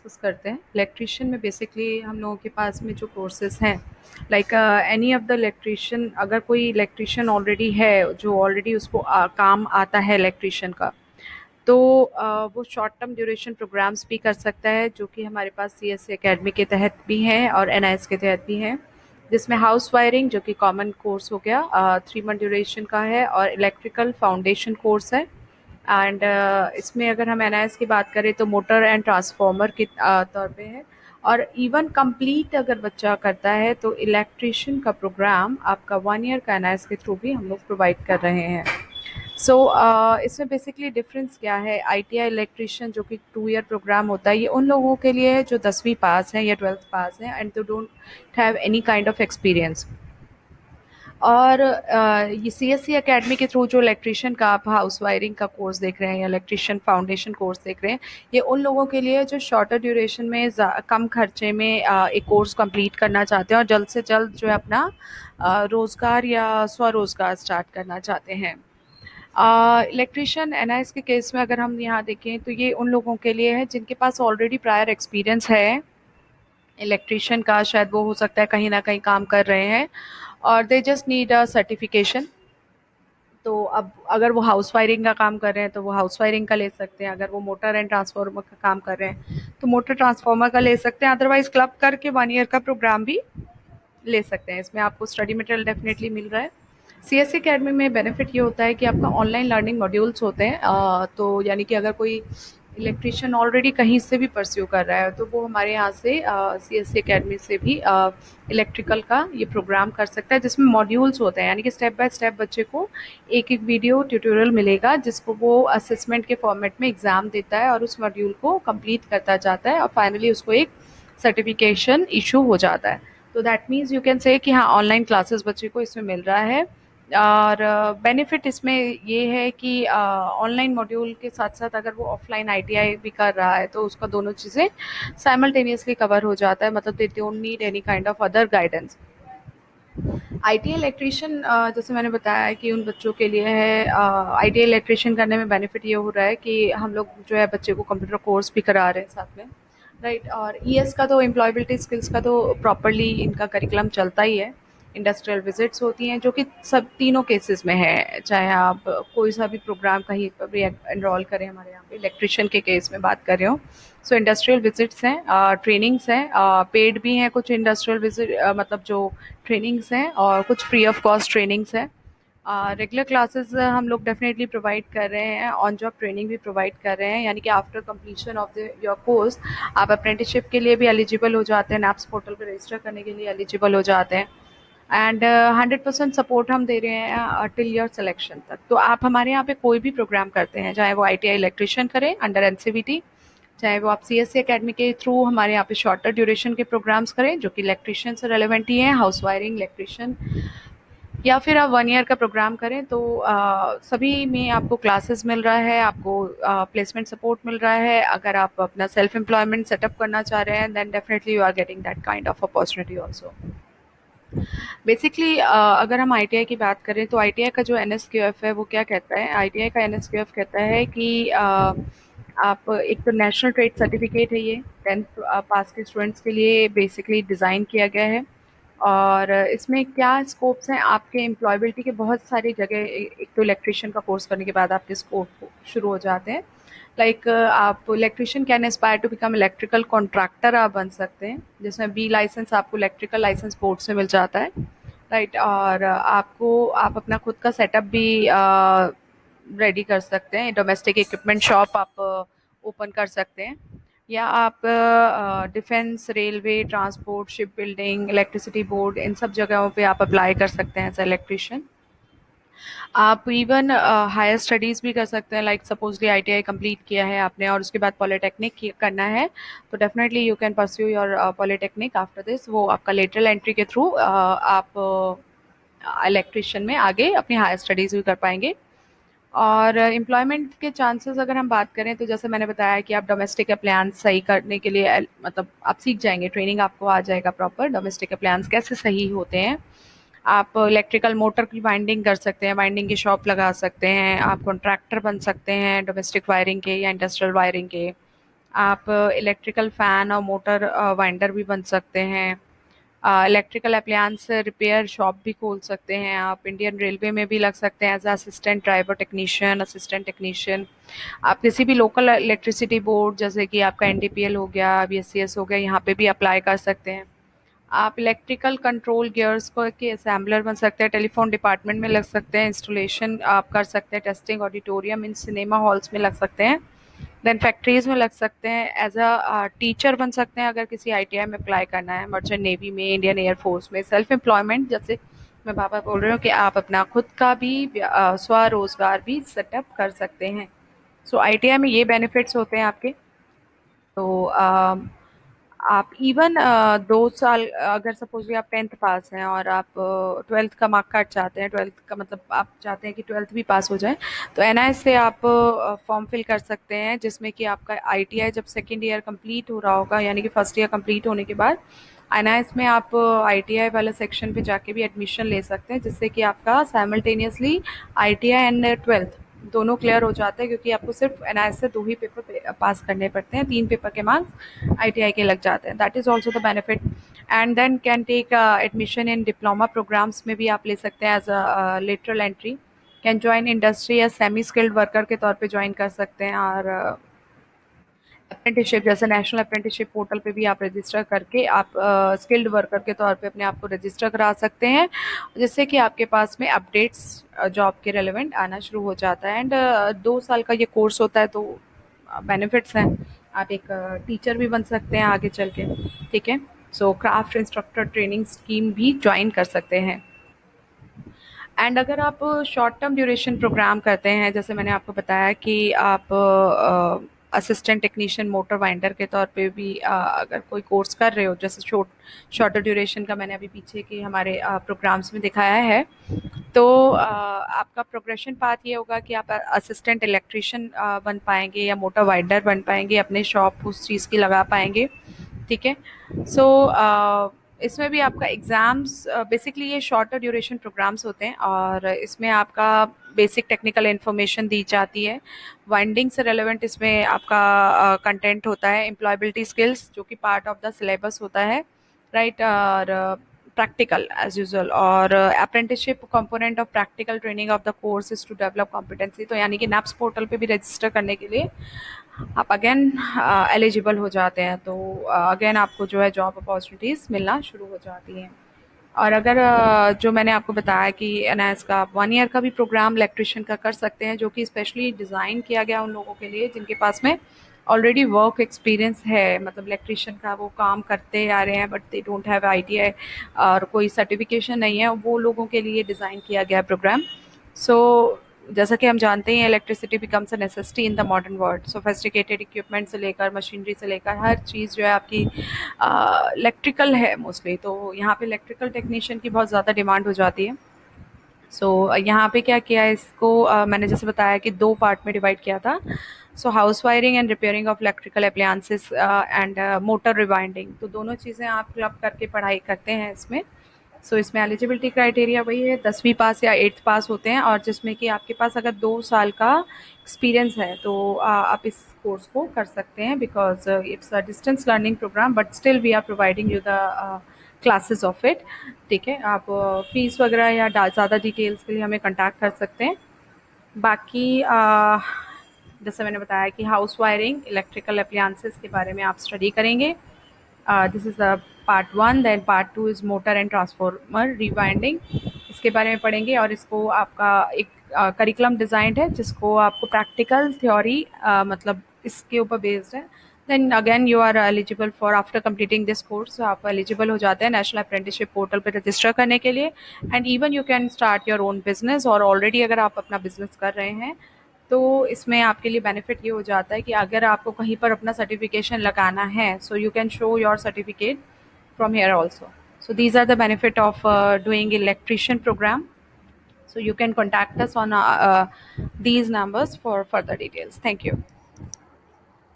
Discuss करते हैं। Electrician में बेसिकली हम लोगों के पास में जो कोर्सेज हैं, like any of the electrician, अगर कोई इलेक्ट्रिशियन ऑलरेडी है जो ऑलरेडी उसको काम आता है इलेक्ट्रिशियन का, तो वो शॉर्ट टर्म ड्यूरेशन प्रोग्राम्स भी कर सकता है, जो कि हमारे पास CSC एकेडमी के तहत भी हैं और NIS के तहत भी हैं, जिसमें हाउस वायरिंग जो कि कॉमन कोर्स हो गया 3 मंथ ड्यूरेशन का है, और इलेक्ट्रिकल फाउंडेशन कोर्स है। एंड इसमें अगर हम NIS की बात करें तो मोटर एंड ट्रांसफार्मर के तौर पे है। और इवन कंप्लीट अगर बच्चा करता है तो इलेक्ट्रिशियन का प्रोग्राम आपका 1 ईयर का NIS के थ्रू भी हम लोग प्रोवाइड कर रहे हैं। सो इसमें बेसिकली डिफरेंस क्या है, ITI इलेक्ट्रिशियन जो कि 2 ईयर प्रोग्राम होता है, ये उन लोगों के लिए है जो 10वीं पास हैं या 12th पास हैं and they don't have any kind of experience. और ये CSC एकेडमी के थ्रू जो इलेक्ट्रिशियन का आप हाउस वायरिंग का कोर्स देख रहे हैं या इलेक्ट्रिशियन फाउंडेशन कोर्स देख रहे हैं, ये उन लोगों के लिए है जो शॉर्टर ड्यूरेशन में कम खर्चे में एक कोर्स कंप्लीट करना चाहते हैं और जल्द से जल्द जो है अपना रोज़गार या स्वरोज़गार स्टार्ट करना चाहते हैं। इलेक्ट्रिशियन NIS के केस में अगर हम यहाँ देखें तो ये उन लोगों के लिए है जिनके पास ऑलरेडी प्रायर एक्सपीरियंस है इलेक्ट्रिशियन का, शायद वो हो सकता है कहीं ना कहीं काम कर रहे हैं और they just need a certification. तो अब अगर वो हाउस वायरिंग का काम कर रहे हैं तो वो हाउस वायरिंग का ले सकते हैं, अगर वो मोटर एंड ट्रांसफार्मर का काम कर रहे हैं तो मोटर ट्रांसफार्मर का ले सकते हैं, अदरवाइज क्लब करके 1 ईयर का प्रोग्राम भी ले सकते हैं। इसमें आपको स्टडी मटेरियल डेफिनेटली मिल रहा है। CSC अकेडमी में बेनिफिट ये होता है कि आपका ऑनलाइन लर्निंग मॉड्यूल्स होते हैं, तो यानी कि अगर कोई इलेक्ट्रिशियन ऑलरेडी कहीं से भी परस्यू कर रहा है तो वो हमारे यहाँ से CSC अकेडमी से भी इलेक्ट्रिकल का ये प्रोग्राम कर सकता है, जिसमें मॉड्यूल्स होते हैं, यानी कि स्टेप बाय स्टेप बच्चे को एक एक वीडियो ट्यूटोरियल मिलेगा जिसको वो असेसमेंट के फॉर्मेट में एग्ज़ाम देता है और उस मॉड्यूल को कंप्लीट करता जाता है और फाइनली उसको एक सर्टिफिकेशन इशू हो जाता है। तो that means you can say कि हाँ, ऑनलाइन क्लासेस बच्चे को इसमें मिल रहा है। और बेनिफिट इसमें ये है कि ऑनलाइन मॉड्यूल के साथ साथ अगर वो ऑफलाइन ITI भी कर रहा है तो उसका दोनों चीज़ें साइमल्टेनियसली कवर हो जाता है, मतलब they don't need any kind of other guidance. ITI electrician जैसे मैंने बताया कि उन बच्चों के लिए है, ITI इलेक्ट्रिशियन करने में बेनिफिट ये हो रहा है कि हम लोग जो है बच्चे को कंप्यूटर कोर्स भी करा रहे हैं साथ में, राइट। और ES का तो एम्प्लॉयबिलिटी स्किल्स का तो प्रॉपरली इनका करिकुलम चलता ही है। इंडस्ट्रियल विजिट्स होती हैं जो कि सब तीनों केसेस में है, चाहे आप कोई सा भी प्रोग्राम कहीं पर भी एनरोल करें, हमारे यहाँ पे इलेक्ट्रिशियन के केस में बात कर रहे हो। सो इंडस्ट्रियल विजिट्स हैं, ट्रेनिंग्स हैं, पेड भी हैं कुछ इंडस्ट्रियल विजिट, मतलब जो ट्रेनिंग्स हैं, और कुछ फ्री ऑफ कॉस्ट ट्रेनिंग्स हैं। रेगुलर क्लासेस हम लोग डेफिनेटली प्रोवाइड कर रहे हैं, ऑन जॉब ट्रेनिंग भी प्रोवाइड कर रहे हैं, यानी कि after completion of the your course आप अप्रेंटिसशिप के लिए भी एलिजिबल हो जाते हैं, NAPS पोर्टल पर रजिस्टर करने के लिए एलिजिबल हो जाते हैं। एंड 100% सपोर्ट हम दे रहे हैं टिल योर सिलेक्शन तक। तो आप हमारे यहाँ पे कोई भी प्रोग्राम करते हैं, चाहे वो ITI इलेक्ट्रिशियन करें अंडर NCVT, चाहे वो आप CSC एकेडमी के थ्रू हमारे यहाँ पे शॉर्टर ड्यूरेशन के प्रोग्राम्स करें जो कि इलेक्ट्रिशियन से रेलेवेंट ही हैं, हाउस वायरिंग इलेक्ट्रिशियन, या फिर आप 1 ईयर का प्रोग्राम करें, तो सभी में आपको क्लासेस मिल रहा है, आपको प्लेसमेंट सपोर्ट मिल रहा है। अगर आप अपना सेल्फ एम्प्लॉयमेंट सेटअप करना चाह रहे हैं then definitely you are getting that kind of opportunity also. Basically अगर हम ITI की बात करें तो ITI का जो NSQF है वो क्या कहता है, ITI का NSQF कहता है कि आप एक तो नेशनल ट्रेड सर्टिफिकेट है, ये 10th पास के स्टूडेंट्स के लिए बेसिकली डिज़ाइन किया गया है। और इसमें क्या स्कोप्स हैं आपके एम्प्लॉयबिलिटी के, बहुत सारी जगह एक तो इलेक्ट्रिशियन का कोर्स करने के बाद आपके स्कोप शुरू हो जाते हैं। लाइक आप electrician can aspire to become electrical contractor आप बन सकते हैं, जिसमें B लाइसेंस आपको इलेक्ट्रिकल लाइसेंस बोर्ड से मिल जाता है, राइट। और आप अपना खुद का सेटअप भी रेडी कर सकते हैं, डोमेस्टिक इक्विपमेंट शॉप आप ओपन कर सकते हैं, या आप defence, railway, transport, ship building, electricity board, इन सब जगहों पे आप अप्लाई कर सकते हैं एज इलेक्ट्रिशियन। आप इवन हायर स्टडीज़ भी कर सकते हैं, लाइक सपोजली ITI कंप्लीट किया है आपने और उसके बाद पॉलिटेक्निक करना है, तो definitely you can pursue your polytechnic after this. वो आपका लेटरल एंट्री के थ्रू आप इलेक्ट्रिशियन में आगे अपनी हायर स्टडीज़ भी कर पाएंगे। और एम्प्लॉयमेंट के चांसेस अगर हम बात करें तो जैसे मैंने बताया कि आप डोमेस्टिक अप्लायंस सही करने के लिए मतलब आप सीख जाएंगे, ट्रेनिंग आपको आ जाएगा प्रॉपर, डोमेस्टिक अप्लायंस कैसे सही होते हैं। आप इलेक्ट्रिकल मोटर की वाइंडिंग कर सकते हैं, वाइंडिंग की शॉप लगा सकते हैं, आप कॉन्ट्रैक्टर बन सकते हैं डोमेस्टिक वायरिंग के या इंडस्ट्रियल वायरिंग के। आप इलेक्ट्रिकल फैन और मोटर वाइंडर भी बन सकते हैं। इलेक्ट्रिकल अप्लायंस रिपेयर शॉप भी खोल सकते हैं आप। इंडियन रेलवे में भी लग सकते हैं as assistant driver technician, assistant technician. आप किसी भी लोकल इलेक्ट्रिसिटी बोर्ड जैसे कि आपका एनडीपीएल हो गया, बीएससीएस हो गया, यहाँ पे भी अप्लाई कर सकते हैं। आप इलेक्ट्रिकल कंट्रोल गियर्स को के असेंबलर बन सकते हैं, टेलीफोन डिपार्टमेंट में लग सकते हैं, इंस्टॉलेशन आप कर सकते हैं, testing auditorium in cinema halls में लग सकते हैं, देन फैक्ट्रीज में लग सकते हैं, एज अ टीचर बन सकते हैं अगर किसी आईटीआई में अप्लाई करना है, मर्चेंट नेवी में, इंडियन एयरफोर्स में। सेल्फ एम्प्लॉयमेंट जैसे मैं बाबा बोल रही हूँ कि आप अपना खुद का भी स्वरोजगार भी सेटअप कर सकते हैं। सो आईटीआई में ये बेनिफिट्स होते हैं आपके। तो आप इवन 2 साल अगर सपोजली आप 10th पास हैं और आप 12th का मार्क कार्ड चाहते हैं, 12th का मतलब आप चाहते हैं कि 12th भी पास हो जाए, तो एनआईएस से आप फॉर्म फिल कर सकते हैं, जिसमें कि आपका आईटीआई जब सेकेंड ईयर कंप्लीट हो रहा होगा, यानी कि फर्स्ट ईयर कंप्लीट होने के बाद एनआईएस में आप आईटीआई वाले सेक्शन पे जाके भी एडमिशन ले सकते हैं, जिससे कि आपका साइमल्टेनियसली आईटीआई एंड 12th दोनों क्लियर हो जाते हैं, क्योंकि आपको सिर्फ एनआईएस से 2 ही पेपर पास करने पड़ते हैं, 3 पेपर के मार्क्स आईटीआई के लग जाते हैं। That is also the benefit. And then can take admission in diploma programmes में भी आप ले सकते हैं as a lateral entry. Can join industry या सेमी स्किल्ड वर्कर के तौर पे ज्वाइन कर सकते हैं। और अप्रेंटिसशिप जैसे नेशनल अप्रेंटिसशिप पोर्टल पे भी आप रजिस्टर करके आप स्किल्ड वर्कर के तौर पे अपने आप को रजिस्टर करा सकते हैं, जिससे कि आपके पास में अपडेट्स जॉब के रेलेवेंट आना शुरू हो जाता है। एंड 2 साल का ये कोर्स होता है, तो बेनिफिट्स हैं। आप एक टीचर भी बन सकते हैं आगे चल के, ठीक है। सो क्राफ्ट इंस्ट्रक्टर ट्रेनिंग स्कीम भी ज्वाइन कर सकते हैं। एंड अगर आप शॉर्ट टर्म ड्यूरेशन प्रोग्राम करते हैं, जैसे मैंने आपको बताया कि आप असिस्टेंट टेक्नीशियन मोटर वाइंडर के तौर पे भी अगर कोई कोर्स कर रहे हो, जैसे शॉर्टर ड्यूरेशन का मैंने अभी पीछे के हमारे प्रोग्राम्स में दिखाया है, तो आपका प्रोग्रेशन पाथ ये होगा कि आप असिस्टेंट इलेक्ट्रिशियन बन पाएंगे या मोटर वाइंडर बन पाएंगे, अपने शॉप उस चीज़ की लगा पाएंगे, ठीक है। सो इसमें भी आपका एग्ज़ाम्स बेसिकली ये शॉर्टर ड्यूरेशन प्रोग्राम्स होते हैं, और इसमें आपका बेसिक टेक्निकल इन्फॉर्मेशन दी जाती है। वाइंडिंग से रेलेवेंट इसमें आपका कंटेंट होता है, एम्प्लॉयबिलिटी स्किल्स जो कि पार्ट ऑफ द सिलेबस होता है, राइट। और प्रैक्टिकल एज यूजुअल, और apprenticeship component of practical training of the course is to develop competency. तो यानी कि नैप्स पोर्टल पे भी रजिस्टर करने के लिए आप अगेन एलिजिबल हो जाते हैं, तो अगेन आपको जो है जॉब अपॉर्चुनिटीज़ मिलना शुरू हो जाती हैं। और अगर जो मैंने आपको बताया कि एनआईएस का आप 1 ईयर का भी प्रोग्राम इलेक्ट्रिशियन का कर सकते हैं, जो कि स्पेशली डिज़ाइन किया गया उन लोगों के लिए जिनके पास में ऑलरेडी वर्क एक्सपीरियंस है, मतलब इलेक्ट्रिशियन का वो काम करते आ रहे हैं but they don't have ITI और कोई सर्टिफिकेशन नहीं है, वो लोगों के लिए डिज़ाइन किया गया प्रोग्राम। सो जैसा कि हम जानते हैं electricity becomes a necessity in the modern world. Sophisticated equipment से लेकर मशीनरी से लेकर हर चीज़ जो है आपकी इलेक्ट्रिकल है मोस्टली, तो यहाँ पे इलेक्ट्रिकल टेक्नीशियन की बहुत ज़्यादा डिमांड हो जाती है। सो यहाँ पे क्या किया है इसको, मैंने जैसे बताया कि 2 पार्ट में डिवाइड किया था। So house wiring and repairing of electrical appliances and motor rewinding, तो दोनों चीज़ें आप क्लब करके पढ़ाई करते हैं इसमें। सो इसमें एलिजिबिलिटी क्राइटेरिया वही है, 10वीं पास या 8th पास होते हैं, और जिसमें कि आपके पास अगर 2 साल का एक्सपीरियंस है तो आप इस कोर्स को कर सकते हैं, because it's a distance learning programme but still we are providing you the classes of it, ठीक है। आप फीस वगैरह या ज़्यादा डिटेल्स के लिए हमें कॉन्टैक्ट कर सकते हैं। बाकी जैसे मैंने बताया कि हाउस वायरिंग इलेक्ट्रिकल अप्लायंसेस के बारे में आप स्टडी करेंगे। This is the part 1, then part 2 is motor and transformer rewinding, इसके बारे में पढ़ेंगे। और इसको आपका एक करिकुलम डिज़ाइंड है जिसको आपको प्रैक्टिकल थ्योरी मतलब इसके ऊपर बेस्ड है। Then again you are eligible for after completing this course, आप एलिजिबल हो जाते हैं नेशनल अप्रेंटिसशिप पोर्टल पर रजिस्टर करने के लिए। And even you can start your own business, और ऑलरेडी अगर आप अपना बिजनेस कर रहे हैं तो इसमें आपके लिए बेनिफिट ये हो जाता है कि अगर आपको कहीं पर अपना सर्टिफिकेशन लगाना है, so you can show your certificate from here also. So these are the benefit of doing electrician program. So you can contact us on these numbers for further details. Thank you.